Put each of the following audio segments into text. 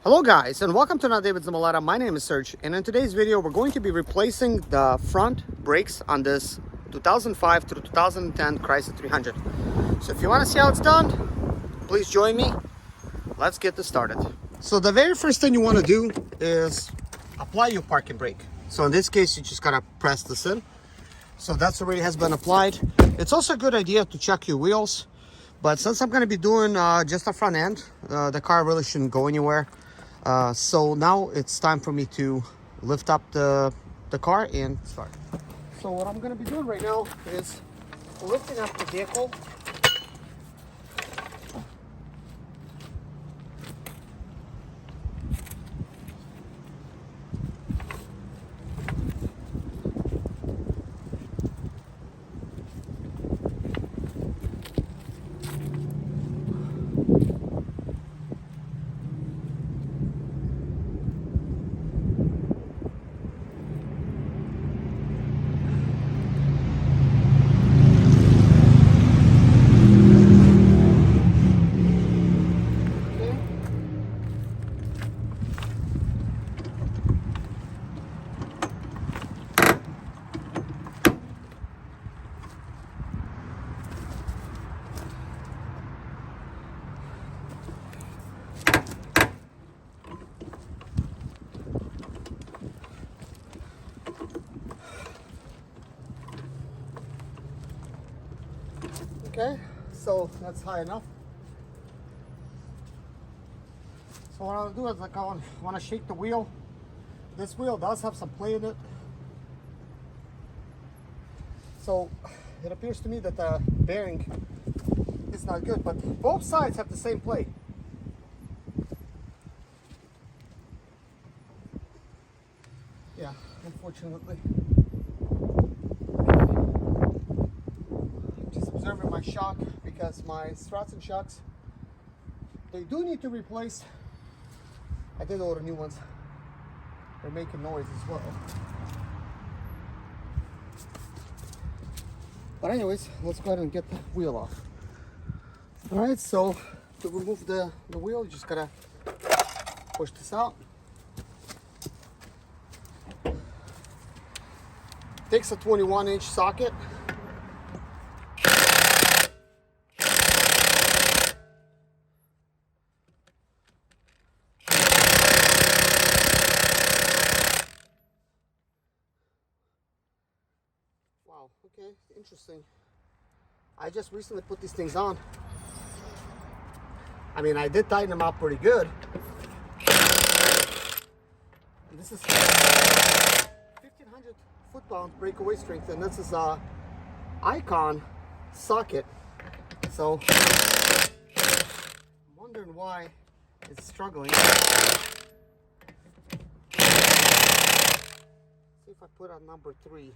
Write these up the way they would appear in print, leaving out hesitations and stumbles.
Hello guys, and welcome to another day with Zamalata. My name is Serge, and in today's video we're going to be replacing the front brakes on this 2005 to 2010 Chrysler 300. So if you want to see how it's done, please join me. Let's get this started. So the very first thing you want to do is apply your parking brake. So in this case you just gotta press this in. So that's already has been applied. It's also a good idea to check your wheels, but since I'm going to be doing just the front end, the car really shouldn't go anywhere. So now it's time for me to lift up the car and start. So what I'm going to be doing right now is lifting up the vehicle. Okay, so that's high enough. So what I'll do is like I want to shake the wheel. This wheel does have some play in it. So it appears to me that the bearing is not good, but both sides have the same play. Yeah, unfortunately. Just observing my shock because my struts and shocks, they do need to replace. I did order new ones. They're making noise as well. But anyways, let's go ahead and get the wheel off. All right, so to remove the wheel, you just gotta push this out. Takes a 21-inch socket. Wow, okay, interesting. I just recently put these things on. I mean, I did tighten them up pretty good. And this is 1,500 foot-pound breakaway strength, and this is a Icon socket. So I'm wondering why it's struggling. See if I put on number 3.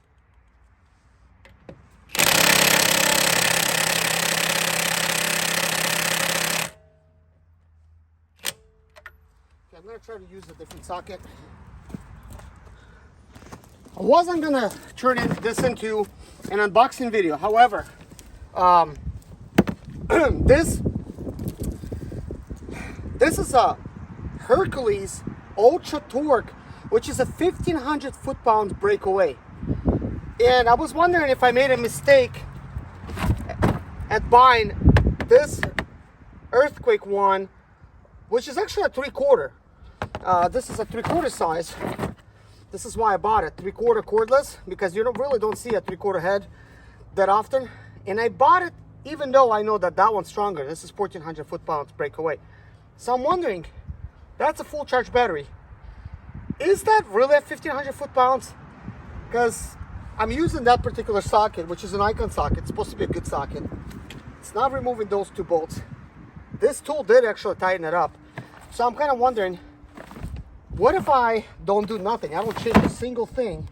I'm going to try to use a different socket. I wasn't going to turn this into an unboxing video. However, this is a Hercules Ultra Torque, which is a 1,500 foot-pound breakaway. And I was wondering if I made a mistake at buying this Earthquake one, which is actually a 3/4. This is a 3/4 size. This is why I bought it, 3/4 cordless, because you really don't see a 3/4 head that often. And I bought it even though I know that one's stronger. This is 1,400 foot-pounds breakaway. So I'm wondering, that's a full charge battery. Is that really at 1,500 foot-pounds? Because I'm using that particular socket, which is an Icon socket. It's supposed to be a good socket. It's not removing those 2 bolts. This tool did actually tighten it up. So I'm kind of wondering, what if I don't do nothing? I don't change a single thing.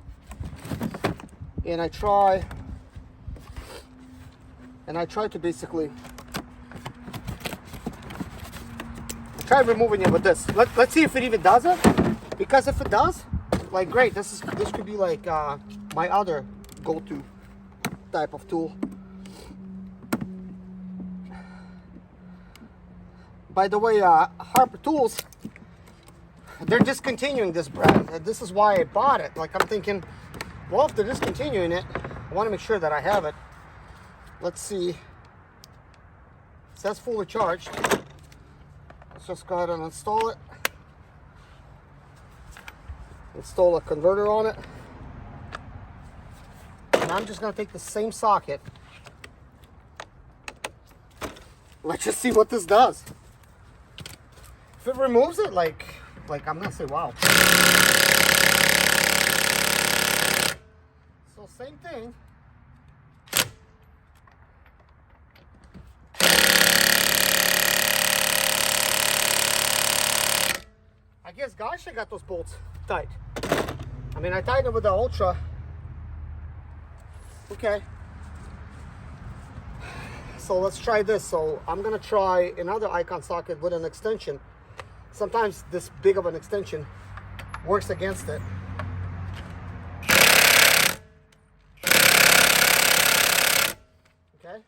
And I try to basically try removing it with this. Let's see if it even does it. Because if it does, like great, this could be like my other go-to type of tool. By the way, Harper Tools they're discontinuing this brand. This is why I bought it. Like, I'm thinking, well, if they're discontinuing it, I want to make sure that I have it. Let's see. It says fully charged. Let's just go ahead and install it. Install a converter on it. And I'm just going to take the same socket. Let's just see what this does. If it removes it, like I'm going to say, wow. So same thing. I guess gosh, I got those bolts tight. I mean, I tightened it with the Ultra. Okay. So let's try this. So I'm gonna try another icon socket with an extension. Sometimes this big of an extension works against it. Okay.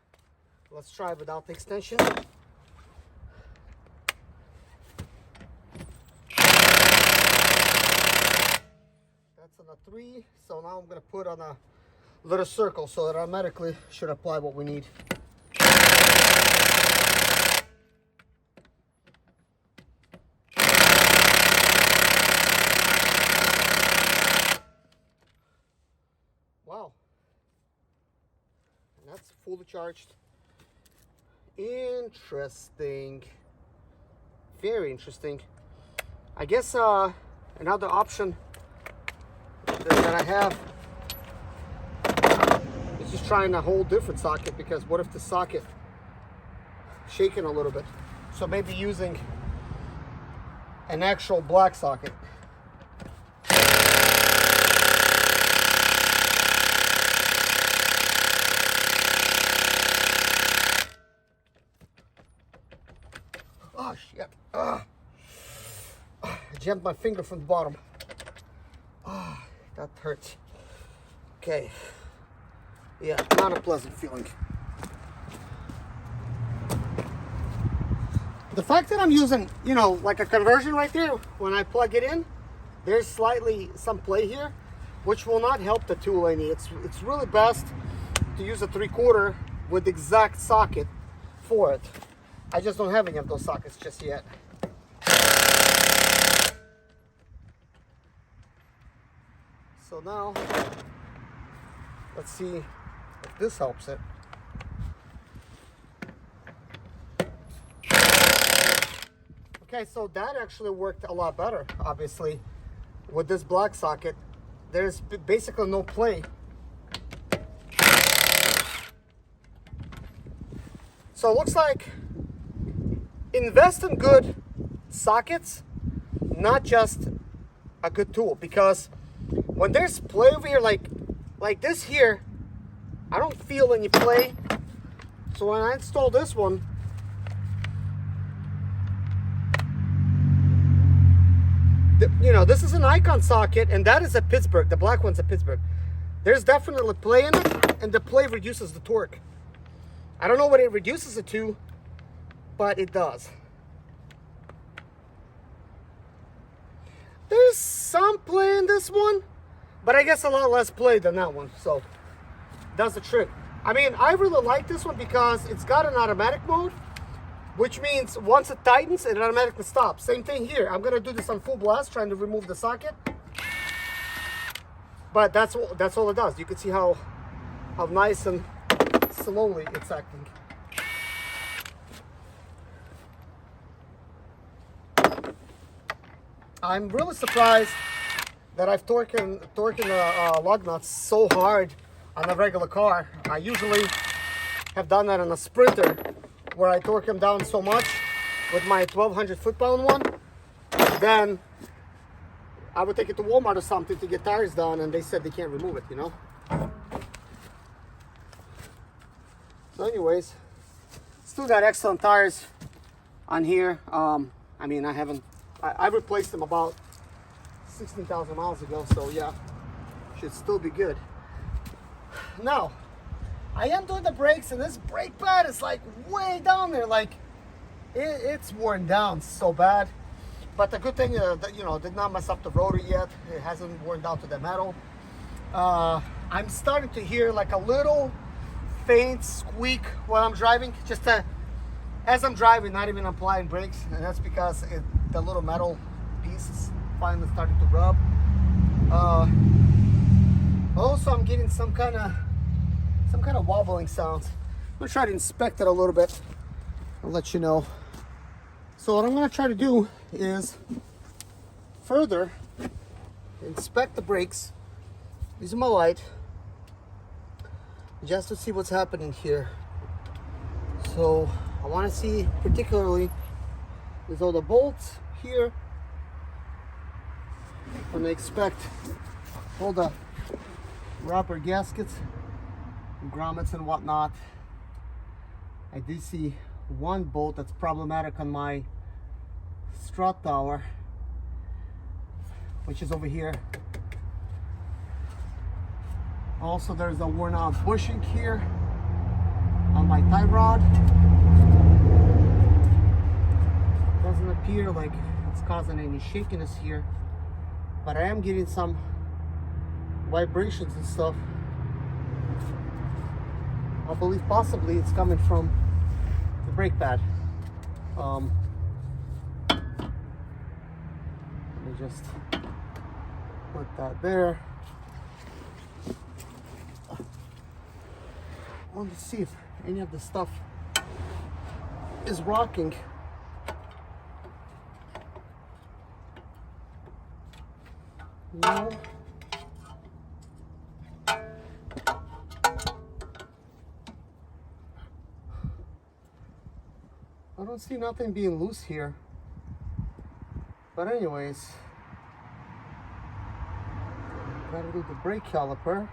Let's try without the extension. That's on a 3, so now I'm going to put on a little circle so it automatically should apply what we need. Wow. And that's fully charged. Interesting. Very interesting. I guess another option that I have is just trying a whole different socket, because what if the socket shaking a little bit? So maybe using an actual black socket. Oh shit. I jammed my finger from the bottom. That hurts. Okay. Yeah, not a pleasant feeling. The fact that I'm using, you know, like a conversion right there, when I plug it in, there's slightly some play here, which will not help the tool any. It's really best to use a 3/4 with the exact socket for it. I just don't have any of those sockets just yet. So now, let's see if this helps it. Okay, so that actually worked a lot better, obviously. With this black socket, there's basically no play. So it looks like invest in good sockets, not just a good tool, because when there's play over here, like this here, I don't feel any play. So when I install this one, you know, this is an icon socket, and that is a Pittsburgh. The black one's a Pittsburgh. There's definitely play in it, and the play reduces the torque. I don't know what it reduces it to, but it does. There's some play in this one, but I guess a lot less play than that one, so does the trick. I mean, I really like this one because it's got an automatic mode, which means once it tightens, it automatically stops. Same thing here. I'm gonna do this on full blast, trying to remove the socket, but that's all it does. You can see how nice and slowly it's acting. I'm really surprised that I've torqued the lug nuts so hard on a regular car. I usually have done that on a Sprinter, where I torque them down so much with my 1200 foot-pound one. Then I would take it to Walmart or something to get tires done, and they said they can't remove it, you know? So anyways, still got excellent tires on here. I mean, I replaced them about 16,000 miles ago, so yeah, should still be good. Now, I am doing the brakes, and this brake pad is like way down there, like it's worn down so bad. But the good thing, that, did not mess up the rotor yet. It hasn't worn down to the metal. I'm starting to hear like a little faint squeak while I'm driving, as I'm driving, not even applying brakes, and that's because the little metal piece is finally starting to rub. Also, I'm getting some kind of wobbling sounds. I'm gonna try to inspect it a little bit. I'll let you know. So what I'm gonna try to do is further inspect the brakes using my light, just to see what's happening here. So I want to see particularly there's all the bolts here. I'm gonna expect all the rubber gaskets, grommets and whatnot. I do see one bolt that's problematic on my strut tower, which is over here. Also, there's a worn out bushing here on my tie rod. Doesn't appear like it's causing any shakiness here, but I am getting some vibrations and stuff. I believe possibly it's coming from the brake pad. Let me just put that there. I want to see if any of the stuff is rocking. No. I don't see nothing being loose here. But anyways, gotta do the brake caliper.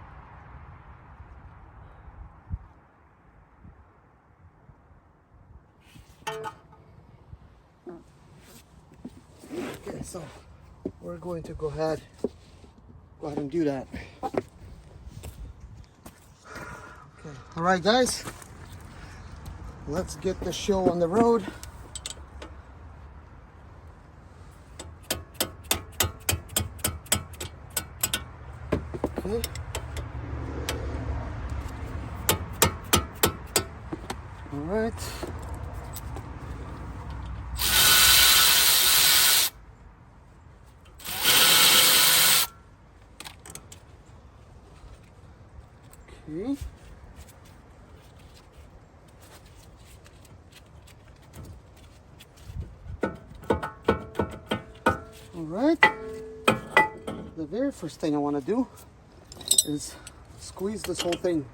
Okay, so we're going to go ahead and do that. Okay, all right, guys. Let's get the show on the road. Okay. All right. Okay. All right. The very first thing I want to do is squeeze this whole thing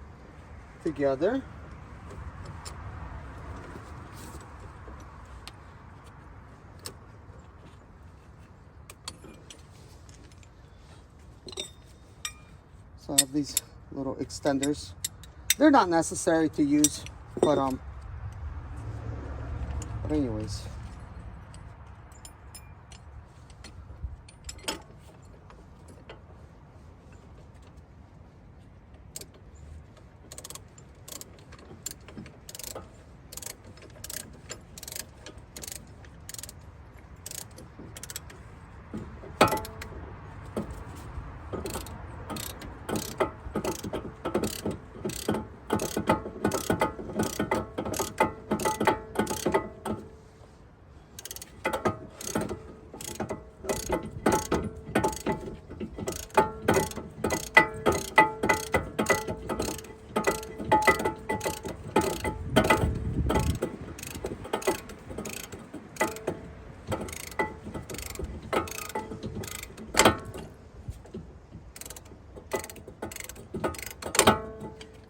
together. So I have these little extenders. They're not necessary to use, but anyways.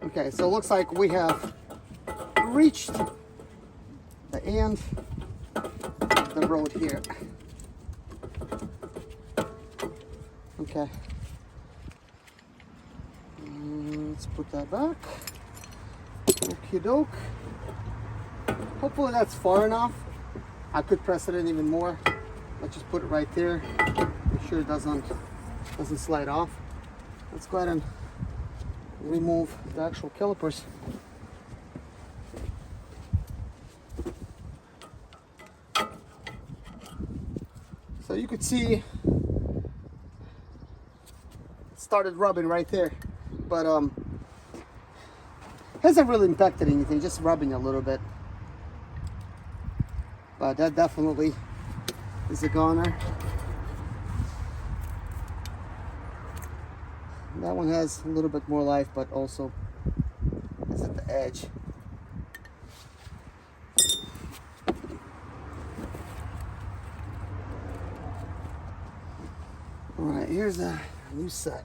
Okay, so it looks like we have reached the end of the road here. Okay. Let's put that back. Okie doke. Hopefully that's far enough. I could press it in even more. Let's just put it right there. Make sure it doesn't slide off. Let's go ahead and remove the actual calipers. So you could see it started rubbing right there, but hasn't really impacted anything, just rubbing a little bit. But that definitely is a goner. That one has a little bit more life, but also is at the edge. All right, here's a new set.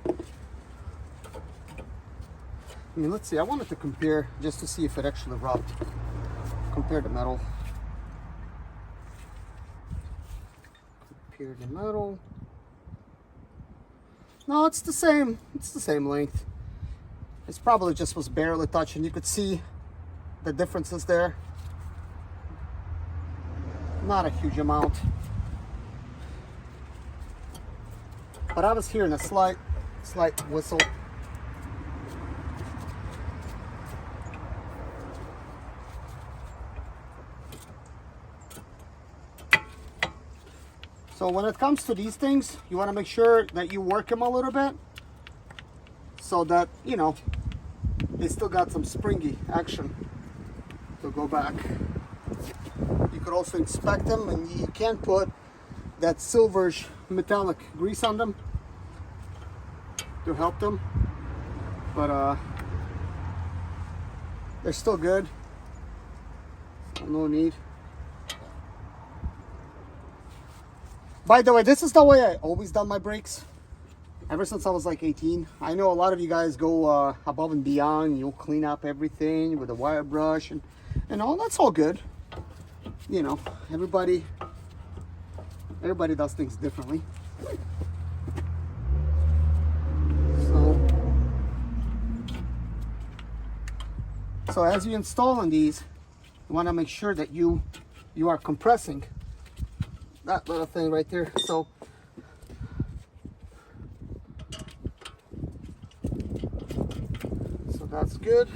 I mean, let's see, I wanted to compare just to see if it actually rubbed. Compare the metal. Compare the metal. No, it's the same. It's the same length. It's probably just was barely touching. You could see the differences there. Not a huge amount. But I was hearing a slight whistle. So when it comes to these things, you want to make sure that you work them a little bit so that, you know, they still got some springy action to go back. You could also inspect them, and you can put that silverish metallic grease on them to help them, but they're still good, so no need. By the way, this is the way I always done my brakes ever since I was like 18. I know a lot of you guys go above and beyond. You'll clean up everything with a wire brush and all. That's all good. You know, everybody does things differently. So as you installing these, you want to make sure that you are compressing that little thing right there. So that's good.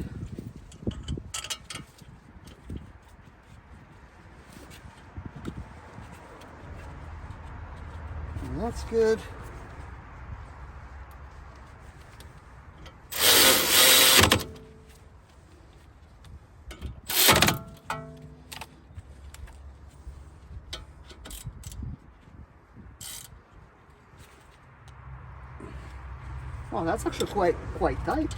And that's good. Well, that's actually quite tight.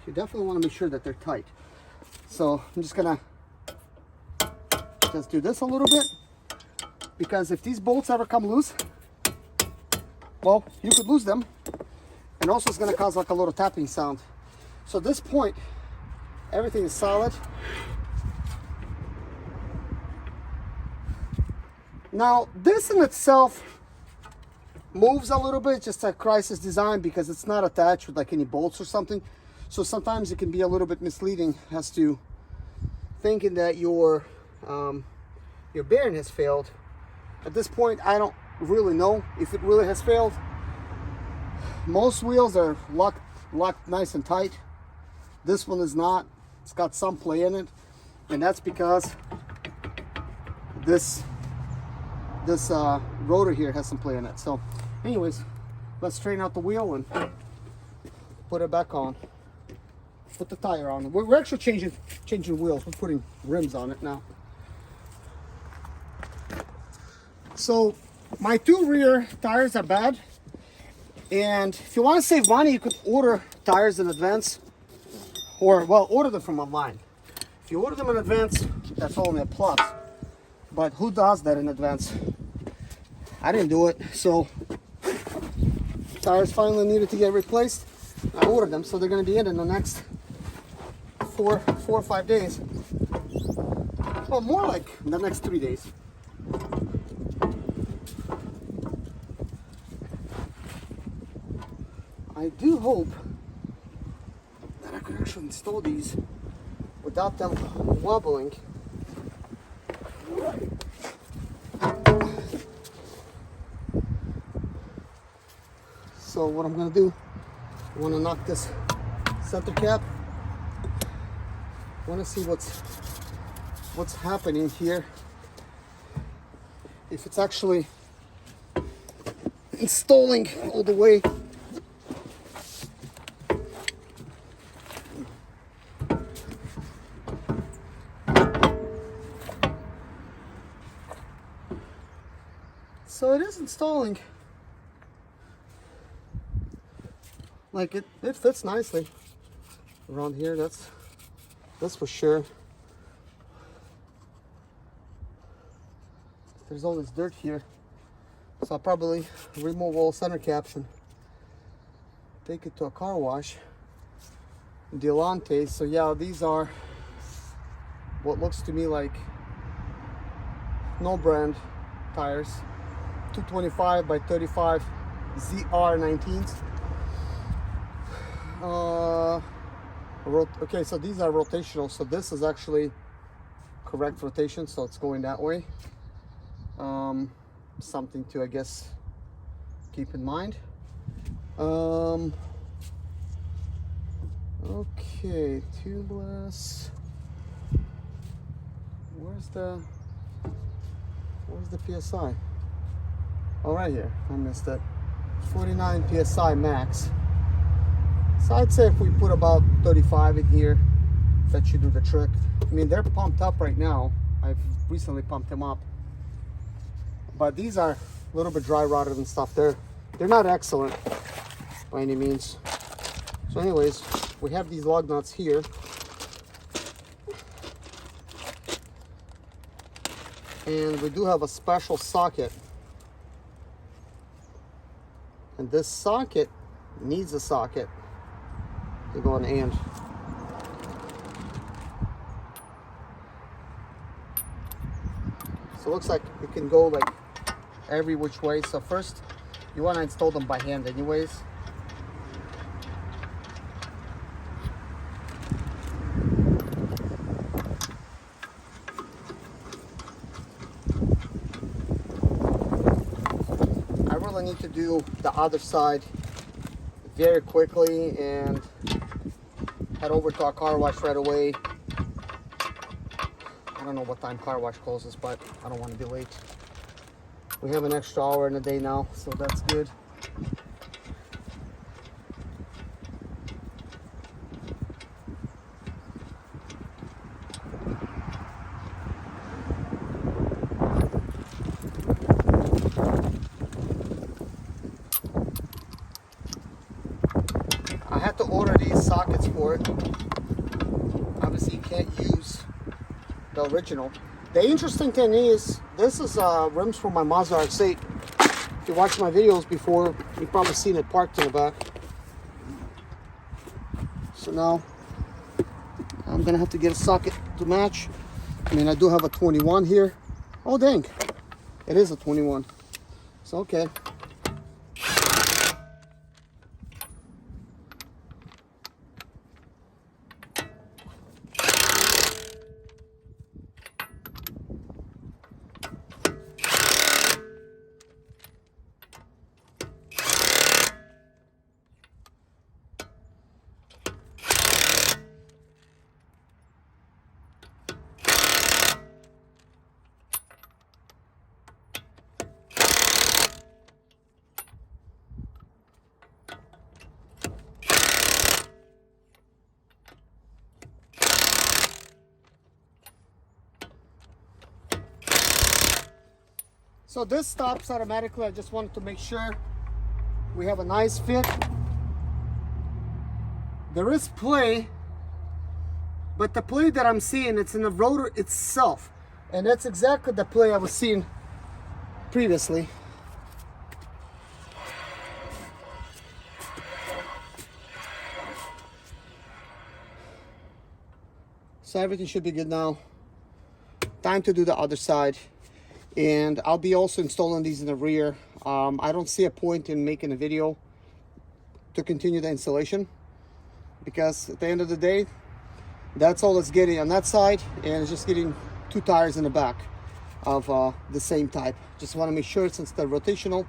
You definitely want to make sure that they're tight. So I'm just gonna do this a little bit, because if these bolts ever come loose, well, you could lose them, and also it's gonna cause like a little tapping sound. So at this point, everything is solid. Now this in itself moves a little bit, just like Chrysler's design, because it's not attached with like any bolts or something. So sometimes it can be a little bit misleading as to thinking that your bearing has failed. At this point, I don't really know if it really has failed. Most wheels are locked nice and tight. This one is not. It's got some play in it, and that's because this rotor here has some play in it. So anyways, let's straighten out the wheel and put it back on. Put the tire on. We're actually changing wheels. We're putting rims on it now. So my two rear tires are bad, and if you want to save money, you could order tires in advance, or well, order them from online. If you order them in advance, that's only a plus. But who does that in advance? I didn't do it. So tires finally needed to get replaced. I ordered them, so they're going to be in the next four or 5 days. Well, more like the next 3 days. I do hope that I could actually install these without them wobbling. So what I'm going to do, I want to knock this center cap. I want to see what's happening here. If it's actually installing all the way. So it is installing. Like it fits nicely around here, that's for sure. There's all this dirt here, so I'll probably remove all center caps and take it to a car wash. Delante. So yeah, these are what looks to me like no brand tires, 225 by 35 ZR19s. Okay, so these are rotational, so this is actually correct rotation, so it's going that way. Something to, I guess, keep in mind. Okay, tubeless. Where's the PSI? Oh, right here. I missed it. 49 PSI max. So I'd say if we put about 35 in here, that should do the trick. I mean, they're pumped up right now. I've recently pumped them up. But these are a little bit dry rotted and stuff. They're not excellent by any means. So anyways, we have these lug nuts here. And we do have a special socket. And this socket needs a socket to go on the end. So it looks like it can go like every which way. So first, you want to install them by hand anyways. I really need to do the other side very quickly and head over to our car wash right away. I don't know what time car wash closes, but I don't want to be late. We have an extra hour in the day now, so that's good. I had to order these sockets for it. Obviously, you can't use the original. The interesting thing is, this is rims from my Mazda RX-8. If you watched my videos before, you've probably seen it parked in the back. So now, I'm gonna have to get a socket to match. I mean, I do have a 21 here. Oh dang, it is a 21. So okay. So this stops automatically. I just wanted to make sure we have a nice fit. There is play, but the play that I'm seeing, it's in the rotor itself. And that's exactly the play I was seeing previously. So everything should be good now. Time to do the other side. And I'll be also installing these in the rear. I don't see a point in making a video to continue the installation, because at the end of the day, that's all it's getting on that side, and it's just getting two tires in the back of the same type. Just want to make sure, since they're rotational,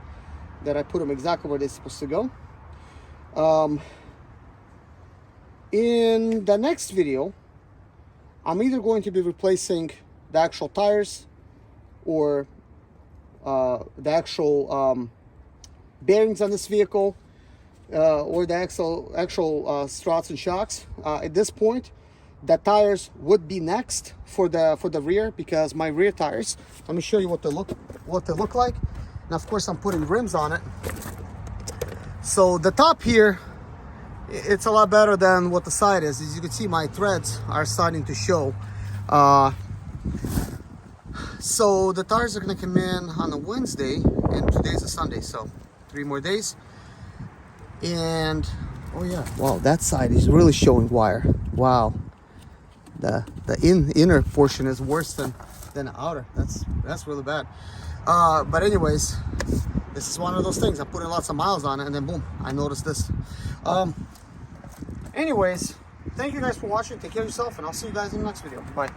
that I put them exactly where they're supposed to go. In the next video, I'm either going to be replacing the actual tires or the actual bearings on this vehicle, or the actual struts and shocks. At this point, the tires would be next for the rear, because my rear tires, let me show you what they look like. And of course, I'm putting rims on it. So the top here, it's a lot better than what the side is. As you can see, my threads are starting to show. So the tires are going to come in on a Wednesday, and today's a Sunday, so 3 more days. And oh yeah, wow, that side is really showing wire. Wow, the inner portion is worse than the outer. That's really bad. But anyways, this is one of those things. I'm putting lots of miles on it, and then boom, I noticed this. Anyways, thank you guys for watching. Take care of yourself, and I'll see you guys in the next video. Bye.